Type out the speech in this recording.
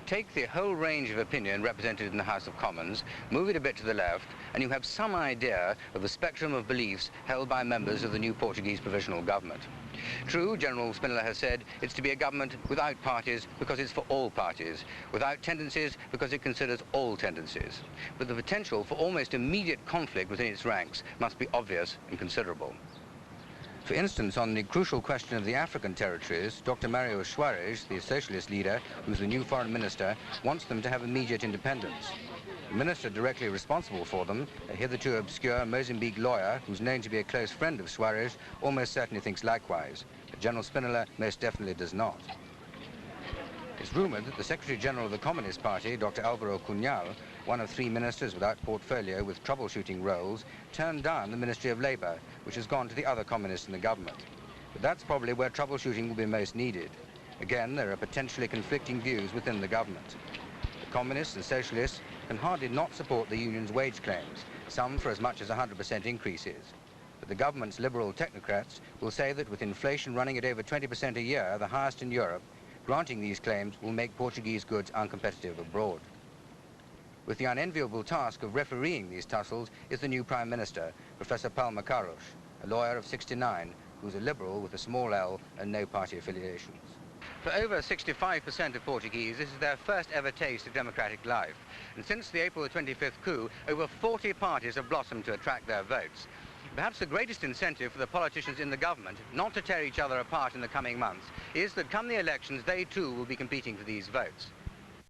Take the whole range of opinion represented in the House of Commons, move it a bit to the left, and you have some idea of the spectrum of beliefs held by members of the new Portuguese provisional government. True, General Spinola has said it's to be a government without parties because it's for all parties, without tendencies because it considers all tendencies. But the potential for almost immediate conflict within its ranks must be obvious and considerable. For instance, on the crucial question of the African territories, Dr. Mario Soares, the socialist leader, who's the new foreign minister, wants them to have immediate independence. The minister directly responsible for them, a hitherto obscure Mozambique lawyer who's known to be a close friend of Soares, almost certainly thinks likewise. But General Spinola most definitely does not. It's rumoured that the Secretary-General of the Communist Party, Dr. Alvaro Cunhal, one of 3 ministers without portfolio with troubleshooting roles, turned down the Ministry of Labour, which has gone to the other communists in the government. But that's probably where troubleshooting will be most needed. Again, there are potentially conflicting views within the government. The communists and socialists can hardly not support the union's wage claims, some for as much as 100% increases. But the government's liberal technocrats will say that with inflation running at over 20% a year, the highest in Europe, granting these claims will make Portuguese goods uncompetitive abroad. With the unenviable task of refereeing these tussles is the new Prime Minister, Professor Palma Carlos, a lawyer of 69, who's a liberal with a small L and no party affiliations. For over 65% of Portuguese, this is their first ever taste of democratic life. And since the April 25th coup, over 40 parties have blossomed to attract their votes. Perhaps the greatest incentive for the politicians in the government not to tear each other apart in the coming months is that come the elections, they too will be competing for these votes.